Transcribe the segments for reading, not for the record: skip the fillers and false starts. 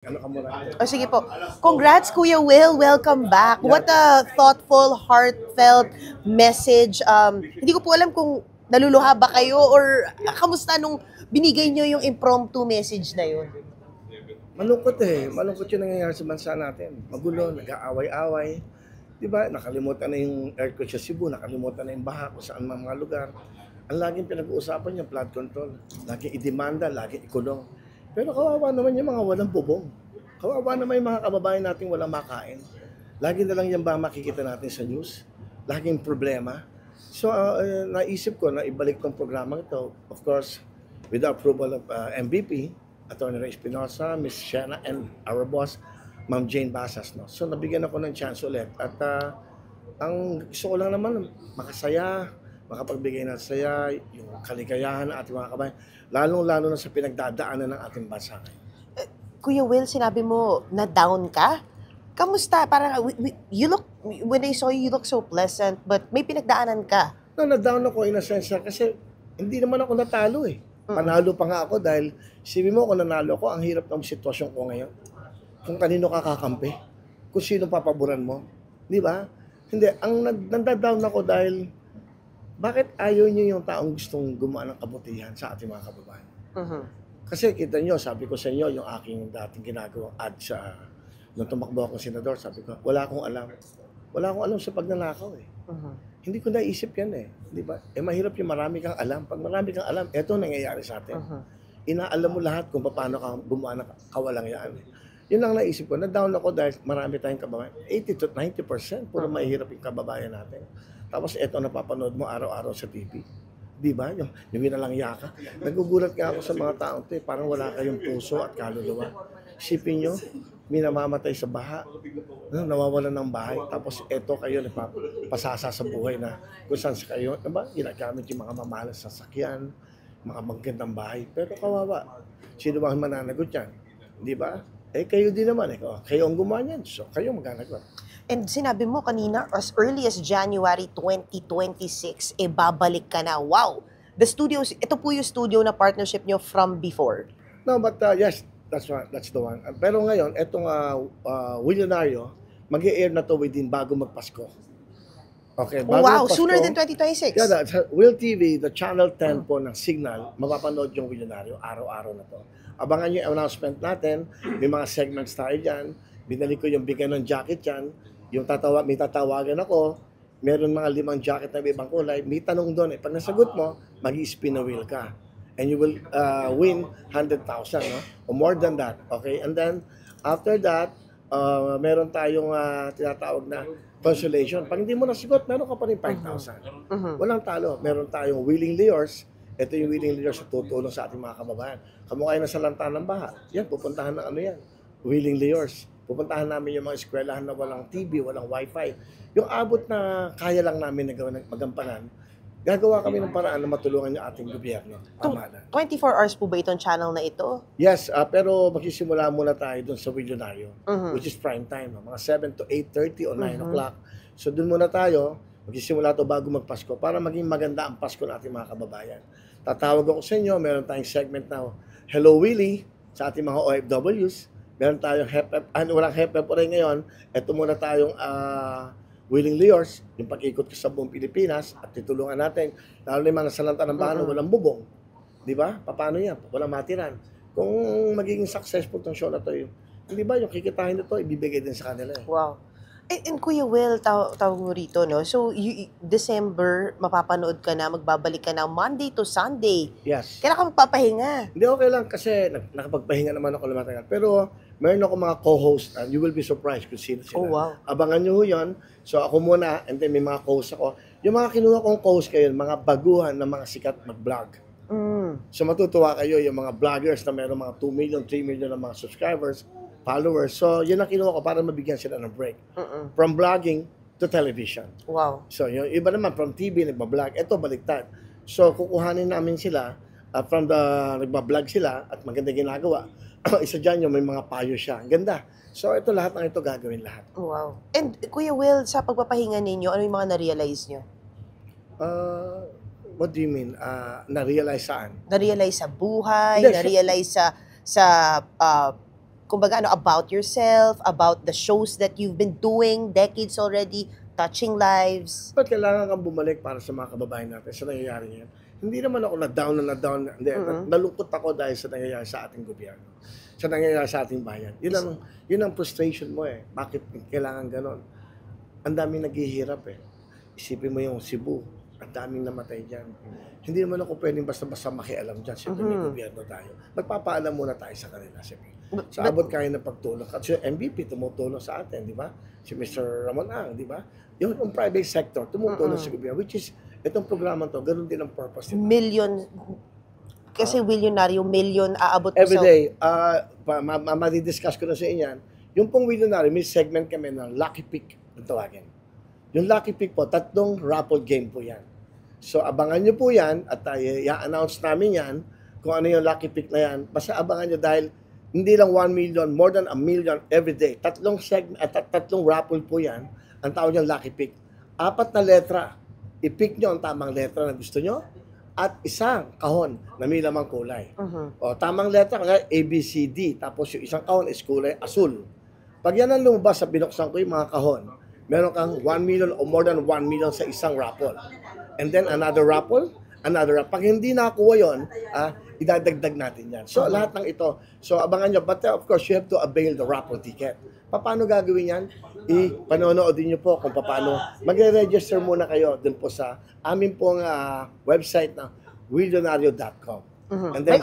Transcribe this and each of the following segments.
Ano ka muna? O sige po. Congrats, Kuya Will. Welcome back. What a thoughtful, heartfelt message. Hindi ko po alam kung naluluha ba kayo or kamusta nung binigay nyo yung impromptu message na yun? Malungkot eh. Malungkot yung nangyayari sa bansa natin. Magulo, nag-aaway-away. Di ba? Nakalimutan na yung earthquake sa Cebu, nakalimutan na yung baha kung saan mga lugar. Ang laging pinag-uusapan yung flood control. Laging idemanda, laging ikulong. Pero kawawa naman yung mga walang bubong. Kawawa naman yung mga kababayan natin walang makain. Lagi na lang yan ba makikita natin sa news? Laging problema. So, naisip ko na ibalik tong programa ito. Of course, with the approval of MVP, Attorney Ray Espinosa, Ms. Shana, and our boss, Ma'am Jane Basas. No? So, nabigyan ako ng chance ulit. At ang gusto ko lang naman, makasaya, makapagbigay ng saya, yung kaligayahan ng ating mga kabayan, lalong-lalo na sa pinagdadaanan ng ating bansa. Kuya Will, sinabi mo na down ka? Kamusta? Parang, you look, when I saw you, you look so pleasant, but may pinagdaanan ka. No, na-down ako in a sense kasi hindi naman ako natalo eh. Panalo pa nga ako dahil sabi mo kung nanalo ako, ang hirap ng sitwasyon ko ngayon. Kung kanino ka kakampi, kung sino papaboran mo, di ba? Hindi, ang nanda-down ako dahil bakit ayaw niyo yung taong gustong gumawa ng kabutihan sa ating mga kababayan? Mhm. Kasi kita nyo, sabi ko sa inyo, yung aking dating ginagawang ad sa, nung tumakbo akong senador, sabi ko, wala akong alam. Wala akong alam sa pagnanakaw eh. Mhm. Hindi ko naisip yan eh. Di ba? Eh mahirap yung marami kang alam. Pag marami kang alam, eto nangyayari sa atin. Mhm. Inaalam mo lahat kung paano ka gumawa ng kawalangyaan. Yun lang naisip ko. Na-down ako dahil marami tayong kababayan. 80 to 90% puro mahirap yung kababayan natin. Tapos eto napapanood mo araw-araw sa TV. Di ba? Yung winalanghya ka. Nagugulat nga ako sa mga taong to eh. Parang wala kayong puso at kaluluwa. Isipin nyo, minamamatay sa baha. Nawawalan ng bahay. Tapos eto kayo nagpapasasa sa buhay na kung saan sa kayo. Diba? Ginagamit yung mga mamahalas sa sakyan, mga magandang bahay. Pero kawawa. Sino ba ang mananagot yan? Di ba? Eh kayo din naman. Kayo ang gumawa niyan. So kayo maganagot. And sinabi mo kanina, as early as January 2026, babalik ka na. Wow! The studios, ito po yung studio na partnership nyo from before. No, but yes, that's the one. Pero ngayon, etong Willionario, mag-i-air na to within bago magpasko. Okay, bago Wow, magpasko. sooner than 2026. Yeah, Will TV, the channel 10 po ng Signal, mapapanood yung Willionario, araw-araw na to. Abangan nyo yung announcement natin, may mga segments tayo dyan, binalik ko yung bigyan ng jacket dyan, yung may tatawagan ako, meron mga 5 jacket na may ibang kulay, may tanong doon, pag nasagot mo, mag-i-spin a wheel ka. And you will win 100,000, no? Or more than that, okay? And then, after that, meron tayong tinatawag na consolation. Pag hindi mo nasagot, meron ka pa rin 5,000. Walang talo. Meron tayong willingly yours. Ito yung willingly yours na tutulong sa ating mga kababayan. Kamukha na sa lantahan ng baha. Yan, pupuntahan ng ano yan. Willingly yours. Pupuntahan namin yung mga eskwelahan na walang TV, walang wifi. Yung abot na kaya lang namin na magampanan, gagawa kami ng paraan na matulungan yung ating gobyerno. Pamahalaan. 24 hours po ba itong channel na ito? Yes, pero magsisimula muna tayo doon sa Willionario, which is prime time, mga 7 to 8:30 o 9 o'clock. So doon muna tayo, magsisimula to bago magpasko para maging maganda ang Pasko ng ating mga kababayan. Tatawag ako sa inyo, meron tayong segment na Hello Willie sa ating mga OFWs. Meron tayong walang hep-hep rin ngayon. Ito muna tayong willingly yours, yung pag-ikot ko sa buong Pilipinas at tutulungan natin, lalo na yung mga salanta ng bahay, walang bubong. Di ba? Paano yan? Walang matiran. Kung magiging successful tong show na to, hindi ba yung kikitahin nito, ibibigay din sa kanila. Wow. And Kuya Will, tawag mo rito, no? So, December, mapapanood ka na, magbabalik ka na Monday to Sunday. Yes. Kailan ka magpapahinga? Hindi, okay lang kasi nakapagpahinga naman ako lumatagal. Pero meron ako mga co-host and you will be surprised kung sino sila. Oh, wow. Abangan nyo yun. So ako muna and then may mga co-host ako. Yung mga kinuha kong co-host kayo, mga baguhan na mga sikat mag-vlog. So matutuwa kayo yung mga vloggers na meron mga 2 million, 3 million na mga subscribers, followers. So yun ang kinuha ko para mabigyan sila ng break. From vlogging to television. Wow. So yung iba naman from TV, nagbablog. Ito baliktad. So kukuhanin namin sila from the nagbablog sila at maganda ginagawa. Isa dyan yung may mga payo siya. Ang ganda. So ito lahat ng ito gagawin lahat. Wow. And Kuya Will, sa pagpapahinga ninyo, ano yung mga na-realize nyo? What do you mean? Na-realize saan? Na-realize sa buhay, Hindi, na-realize sa kumbaga, about yourself, about the shows that you've been doing, decades already, touching lives. Ba't kailangan kang bumalik para sa mga kababayan natin sa nangyayari ngayon? Hindi naman ako na-down. Hindi, nalungkot ako dahil sa nangyayari sa ating gobyerno. Sa nangyayari sa ating bayan. Yun ang frustration mo eh. Bakit kailangan ganon? Ang daming naghihirap eh. Isipin mo yung Cebu. Ang daming namatay dyan. Hindi naman ako pwedeng basta-basta makialam dyan. Siyempre may gobyerno tayo. Magpapaalam muna tayo sa kanila. Sa abot kaya ng pagtulong. At si MVP tumutulong sa atin, di ba? Si Mr. Ramon Ang, di ba? Yung private sector tumutulong sa gobyerno. Which is, itong programa to, ganun din ang purpose nito. Million, kasi milyonaryo, million aabot mo Every day, madidiscuss ko na sa inyo yan. Yung pong milyonaryo, may segment kami ng Lucky Pick, ang tawagin. Yung Lucky Pick po, 3 raffle game po yan. So, abangan nyo po yan at i-announce namin yan kung ano yung Lucky Pick na yan. Basta abangan nyo dahil hindi lang 1 million, more than 1 million every day. 3 raffle po yan. Ang tawag niyang Lucky Pick. 4 na letra. I-pick nyo ang tamang letra na gusto nyo at isang kahon na may lamang kulay. O, tamang letra, kaya A, B, C, D. Tapos yung isang kahon is kulay asul. Pag yan ang lumabas sa binuksan ko yung mga kahon, meron kang 1 million o more than 1 million sa isang raffle. And then another raffle. Pag hindi nakakuha yun, idadagdag natin yan. So lahat ng ito. So abangan nyo. But of course, you have to avail the raffle ticket. Paano gagawin yan? Panonoodin nyo po kung paano. Magre-register muna kayo dun po sa amin pong website na willionario.com. And then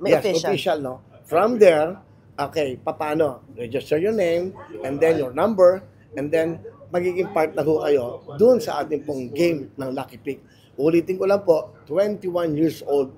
May official, no? From there, okay, paano? Register your name, and then your number, and then magiging part na ho kayo doon sa ating pong game ng Lucky Pick. Ulitin ko lang po, 21 years old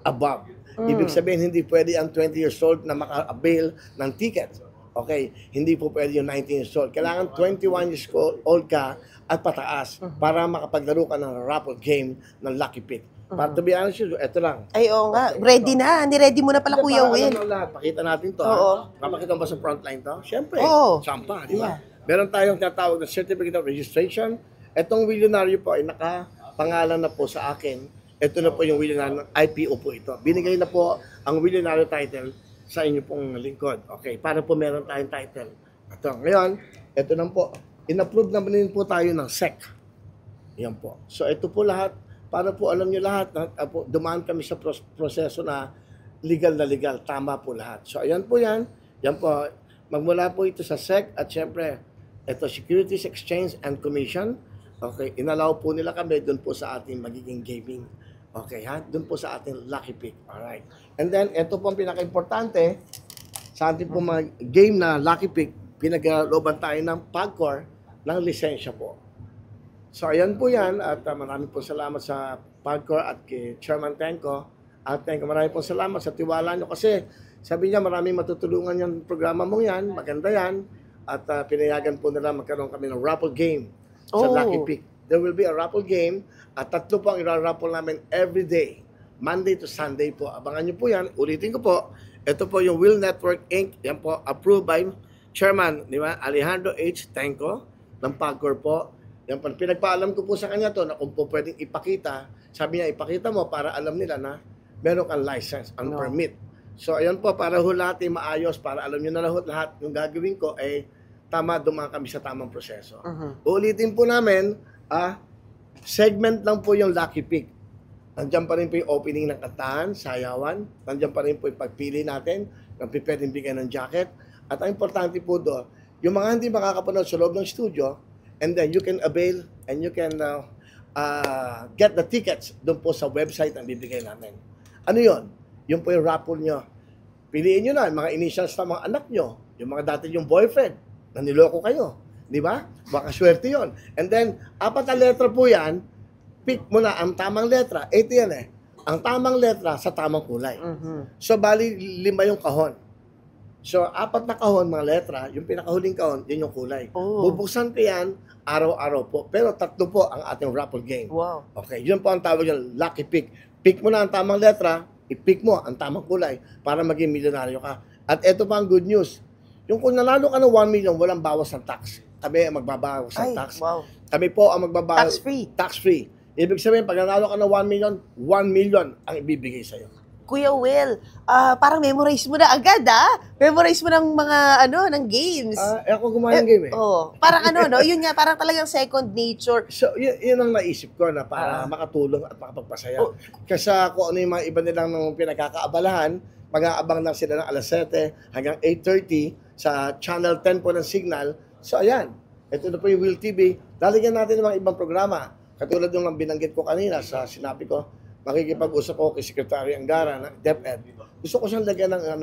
above. Ibig sabihin, hindi pwede ang 20 years old na maka-avail ng ticket. Okay, hindi po pwede yung 19 years old. Kailangan 21 years old ka at pataas para makapaglaro ka ng raffle game ng Lucky Pick. Para to be honest, ito lang. Ay, oo nga. Ready na. Ni-ready mo na pala, Kuya Will. Pakita natin to. Oo. Papakita mo ba sa frontline to? Siyempre. Oo. Sampa, di ba? Meron tayong tinatawag na Certificate of Registration. Itong Willionario po ay nakapangalan na po sa akin. Ito na po yung Willionario, IPO po ito. Binigay na po ang Willionario title sa inyo pong lingkod. Okay, para po meron tayong title. Ito, ngayon, ito na po. In-approve naman din po tayo ng SEC. Yan po. So, ito po lahat. Para po alam nyo lahat, dumaan kami sa proseso na legal. Tama po lahat. So, ayan po yan. Yan po. Magmula po ito sa SEC at syempre, ito Securities Exchange and Commission. Okay, inalaw po nila kami doon po sa ating magiging gaming. Okay, ha? Doon po sa ating Lucky Pick. Alright. And then, ito po ang pinaka-importante sa ating po mga game na Lucky Pick, pinag-looban tayo ng PAGCOR ng lisensya po. So, ayan po yan. At maraming po salamat sa PAGCOR at kay Chairman Tenko. At maraming po salamat sa tiwala nyo kasi sabi niya maraming matutulungan yung programa mong yan. Maganda yan. At pinayagan po nila magkaroon kami ng raffle game sa Lucky Pick. There will be a raffle game at 3 po ang ira-raffle namin every day. Monday to Sunday po. Abangan niyo po yan. Ulitin ko po. Ito po yung Will Network Inc. Yan po approved by Chairman, di ba? Alejandro H. Tenco ng PAGCOR po. Yan po. Pinagpaalam ko po sa kanya to na kung po pwedeng ipakita. Sabi niya, ipakita mo para alam nila na meron kang license and permit. So, ayan po, para ho lahat ay maayos, para alam nyo na lahat yung gagawin ko ay tama, dumaan kami sa tamang proseso. Ulitin po namin, segment lang po yung Lucky Pick. Nandiyan pa rin po yung opening ng kantahan, sayawan. Nandiyan pa rin po yung pagpili natin, ng pwedeng bigyan ng jacket. At ang importante po doon, yung mga hindi makakapanood sa loob ng studio, and then you can avail and you can get the tickets doon po sa website ang bibigay namin. Ano yun? Yung po yung raffle nyo. Piliin nyo na, mga initials ng mga anak nyo, yung mga dati yung boyfriend, na niloko kayo. Di ba? Baka swerte yun. And then, 4 na letra po yan, pick mo na ang tamang letra. Ito yan eh. Ang tamang letra sa tamang kulay. So, bali, 5 yung kahon. So, 4 na kahon, mga letra, yung pinakahuling kahon, yun yung kulay. Bubuksan ko yan, araw-araw po. Pero 3 po ang ating raffle game. Wow. Okay, yun po ang tawag yung Lucky Pick. Pick mo na ang tamang letra, i-pick mo ang tamang kulay para maging milyonaryo ka. At ito pa ang good news. Yung kung nanalo ka ng 1 million, walang bawas ng tax. Kami ang magbabawas ng tax. Wow. Kami po ang magbabawas. Tax-free. Tax-free. Ibig sabihin, pag nanalo ka ng 1 million, 1 million ang ibibigay sa'yo. Kuya Will, parang memorize mo na agad, Memorize mo ng mga, ng games. Ako gumawa ng game eh. Oh, parang no? Yun nga, parang talagang second nature. So, yun ang naisip ko na para makatulong at makapagpasaya. Kasi kung ano yung mga iba nilang pinagkakaabalahan, mag-aabang lang sila ng alas 7 hanggang 8:30 sa Channel 10 po ng Signal. So, ayan. Ito na po yung Will TV. Lalagyan natin ng mga ibang programa. Katulad yung binanggit ko kanina sa sinabi ko, makikipag-usap ako kay Secretary Angara ng DepEd. Gusto ko siyang lagyan ng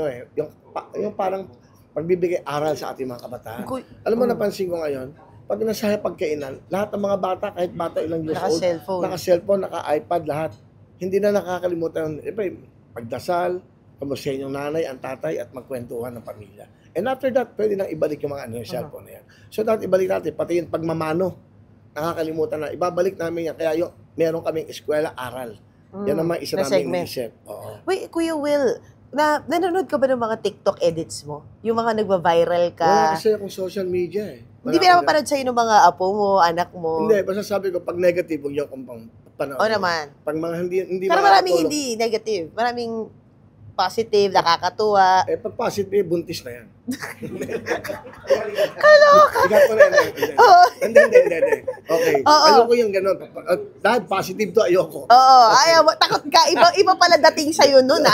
yung parang pagbibigay aral sa ating mga kabataan. Alam mo, napansin ko ngayon, pag nasa pagkainan, lahat ng mga bata, kahit bata ilang years old, naka-cellphone, naka-iPad, lahat. Hindi na nakakalimutan, pagdasal, kamusta yung nanay, ang tatay, at magkwentuhan ng pamilya. And after that, pwede nang ibalik yung mga yung cellphone na yan. So, dapat ibalik natin, pati yung pagmamano, nakakalimutan na. Ibabalik namin yan. Kaya meron kaming eskwela aral. Yan naman isa namin inisip. Wait, Kuya Will, nanonood ka ba ng mga TikTok edits mo? Yung mga nagva-viral ka? Wala kasi akong social media eh. Hindi pinapapanood sa'yo ng mga apo mo, anak mo? Hindi, basta sabi ko, pag negative, huwag niyo akong panood. Oo naman. Pag mga hindi pero maraming hindi negative. Maraming positive, nakakatuwa. Pag positive, buntis na yan. Kaloka! Hindi. Okay. Ayoko yung gano'n. Dahil positive to, ayoko. Oo, ayaw. Takot ka. Iba pala dating sa'yo nun,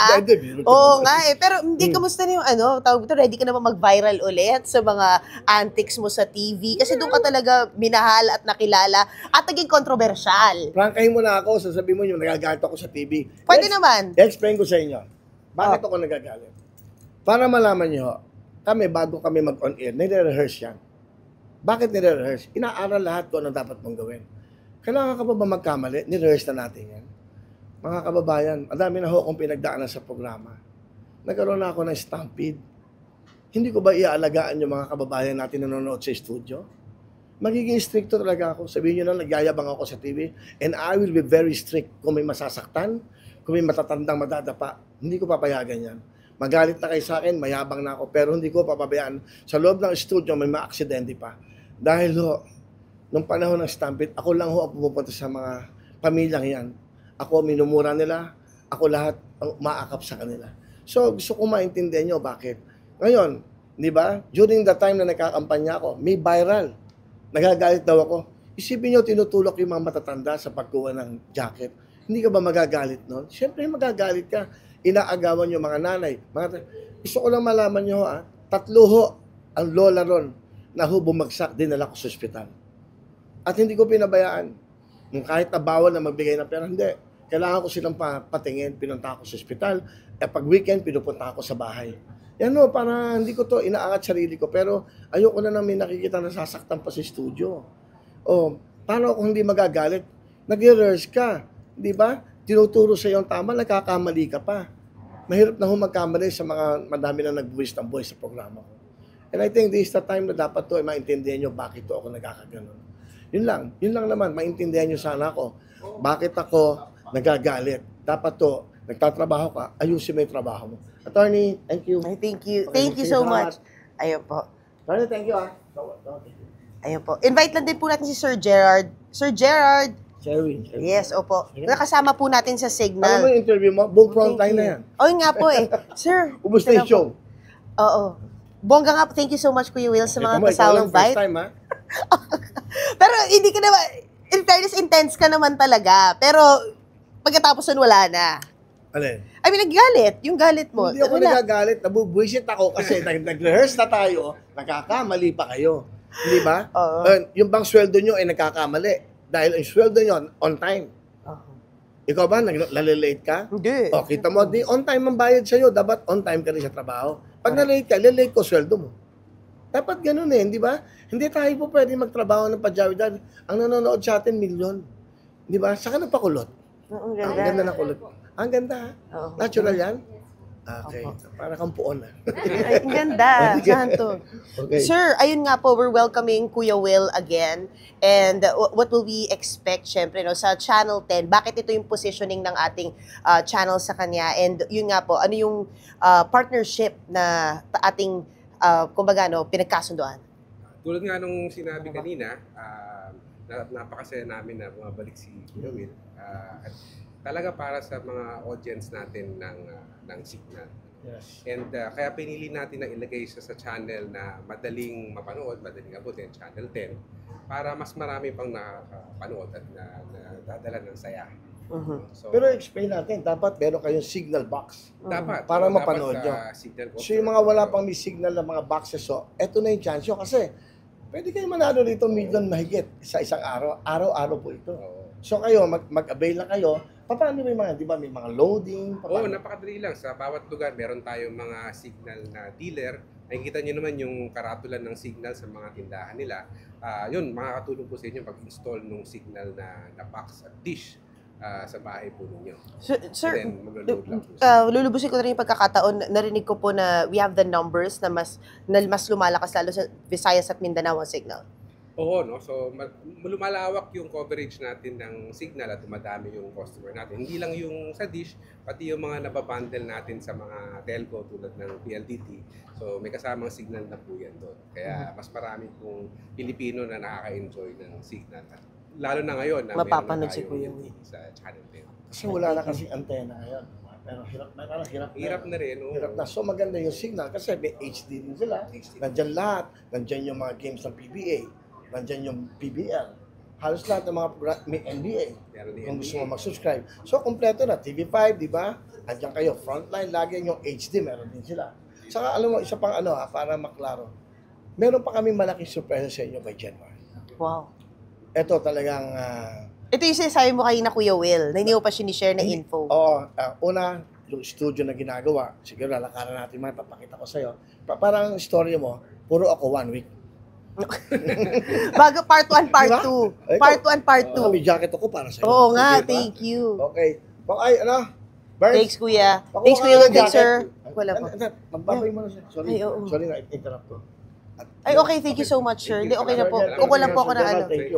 Oo nga eh. Pero hindi, kamusta na yung tawag ito, ready ka naman mag-viral ulit sa mga antics mo sa TV? Kasi doon ka talaga minahal at nakilala at naging kontrobersyal. Prangkahin mo na ako, sasabihin mo yung nagagalit ako sa TV. Pwede naman. I-explain ko sa inyo. Bakit ako nagagalit? Para malaman nyo, kami bago kami mag-on air, nire-rehearse yan. Bakit nire-rehearse? Inaaral lahat kung ano dapat mong gawin. Kailangan ka pa ba magkamali? Nire-rehearse na natin yan. Mga kababayan, madami na ho akong pinagdaanan sa programa. Nagkaroon na ako ng stampede. Hindi ko ba iaalagaan yung mga kababayan natin na nanonood sa studio? Magiging stricto talaga ako. Sabihin nyo na, nagyayabang ako sa TV. And I will be very strict kung may masasaktan, kung may matatandang madadapa. Hindi ko papayagan yan. Magalit na kayo sa akin, mayabang na ako, pero hindi ko papabayaan. Sa loob ng studio, may ma-aksidente pa. Dahil nung panahon ng stampede, ako lang ang pumupunta sa mga pamilyang yan. Ako minumura nila, ako lahat ang umaakap sa kanila. So, gusto ko maintindihan nyo bakit. Ngayon, di ba, during the time na nagkakampanya ako, may viral. Nagagalit daw ako. Isipin nyo, tinutulok yung mga matatanda sa pagkuha ng jacket. Hindi ka ba magagalit nun? Siyempre, magagalit ka. Inaagawan yung mga nanay. Gusto ko lang malaman nyo, 3 ang lola ron na bumagsak, dinala ko sa ospital. At hindi ko pinabayaan. Nung kahit na bawal na magbigay ng pera, hindi. Kailangan ko silang patingin, pinunta ako sa ospital. Pag weekend, pinupunta ako sa bahay. Yan para hindi ko to inaangat sarili ko. Pero ayoko na may nakikita na sasaktan pa sa studio. Paano ako hindi magagalit? Nag-rehearse ka. Di ba? Tinuturo sa iyo ang tama, nagkakamali ka pa. Mahirap na magkamali sa mga madami na nagbuwis ng buhay sa programa ko. And I think this is the time na dapat to maintindihan nyo bakit to ako nagkakaganon. Yun lang naman, maintindihan nyo sana ako. Bakit ako nagagalit? Dapat to, nagtatrabaho ka, ayusin mo yung trabaho mo. Attorney, thank you. Thank you. Thank you so much. Ayun po. Attorney, thank you Ayun po. Invite lang din po natin si Sir Gerard. Sir Gerard! Sherwin. Yes, opo. Nakasama po natin sa Signal. Alam mo yung interview mo? Buong frontline na yan. Yun nga po eh. Sir. Ubus na yung show. Oo. Bongga nga po. Thank you so much, Kuya Will, sa mga First pa-sound bite. time, ha? Pero hindi ka naman, in fairness, intense ka naman talaga. Pero pagkatapos nun, wala na. Alin? I mean, naggalit. Yung galit mo. Hindi ako nagagalit. Nabubuisit ako kasi nag-rehearse na tayo, nagkakamali pa kayo. Hindi ba? Yung bang sweldo nyo ay nagkakamali. Dahil ang sweldo nyo, on time. Ikaw ba, nalilate ka? Hindi. Kita mo, di on time ang bayad sa'yo. Dapat on time ka rin sa trabaho. Pag nalate ka, lilate ko sweldo mo. Dapat ganun di ba? Hindi tayo po pwede magtrabaho ng pajawidan. Ang nanonood sa atin, milyon. Di ba? Saka nagpakulot. Ang Ang ganda ng kulot. Ang ganda, Oo. Natural yan? Okay. Para kang puon, Ay, ang ganda. Santo. Okay. Sir, ayun nga po, we're welcoming Kuya Will again. And what will we expect, syempre, sa Channel 10? Bakit ito yung positioning ng ating channel sa kanya? And yun nga po, ano yung partnership na ating, kumbaga, pinagkasunduan? Tulad nga nung sinabi kanina, napakasaya namin na bumabalik si Kuya Will. At talaga para sa mga audience natin ng Signal. Yes. And kaya pinili natin na ilagay siya sa channel na madaling mapanood, madaling abutin, Channel 10, para mas marami pang nakapanood at nadadala ng saya. So, Pero explain natin, dapat meron kayong signal box. dapat para dapat mapanood sa nyo. Signal box. So yung mga wala pang may signal na mga boxes, so eto na yung chance nyo kasi pwede kayo manalo rito million mahigit sa isang araw. Araw-araw po ito. Oo. So kayo, mag-avail na kayo. Paano may mga, di ba, may mga loading? Oo, napakadali lang. Sa bawat lugar, meron tayong mga signal na dealer. Nakikita nyo naman yung karatulan ng signal sa mga tindahan nila. Yun, makakatulong po sa inyo pag-install ng signal na box at dish sa bahay po ninyo. Sir, And then, mag-load lang po. lulubusin ko na rin yung pagkakataon. Narinig ko po na we have the numbers na mas lumalakas lalo sa Visayas at Mindanao ang signal. Oo, no? So, lumalawak yung coverage natin ng signal at dumadami yung customer natin. Hindi lang yung sa dish, pati yung mga nababundle natin sa mga telco tulad ng PLDT. So, may kasamang signal na po yan doon. Kaya mas marami pong Pilipino na nakaka-enjoy ng signal. Lalo na ngayon na Mapapanood meron na si tayo Kuya yung Will. sa Channel 10. Kasi wala na kasing antena ngayon. Pero hirap Hirap na rin. Oo. Hirap na. So maganda yung signal kasi may HD din sila. Nandyan lahat. Nandyan yung mga games ng PBA. Nandyan yung PBL. Halos lahat ng mga program, may NBA. Meron din Kung gusto NBA. mo mag-subscribe. So kompleto na. TV5, di ba? Andyan kayo. Frontline, lagi yung HD. Meron din sila. Saka alam mo, isa pang para maklaro. Meron pa kami malaking surprise sa inyo by January. Wow. Ito talagang... Ito yung sinasabi mo kanina, Kuya Will, na hindi mo pa sinishare na info. Oo. Una, yung studio na ginagawa, siguro lalakaran natin mga papakita ko sa'yo. Parang story mo, puro ako 1 week. Bago part 1, part Diba? 2. Part 1, part 2. May jacket ako para sa'yo. Oo nga, Diba? thank you. Okay. Ay, Bert, Thanks, Kuya. pakuha Thanks, ka Kuya ng Will. Thanks, jacket. sir. Wala po. Magbabay mo na siya. Sorry. Ay, oo. Sorry na interrupt ko. Ay, okay. Thank you so much, sir. Hindi, okay na po. Salamat. Kukulang po ako ng ano. Thank you.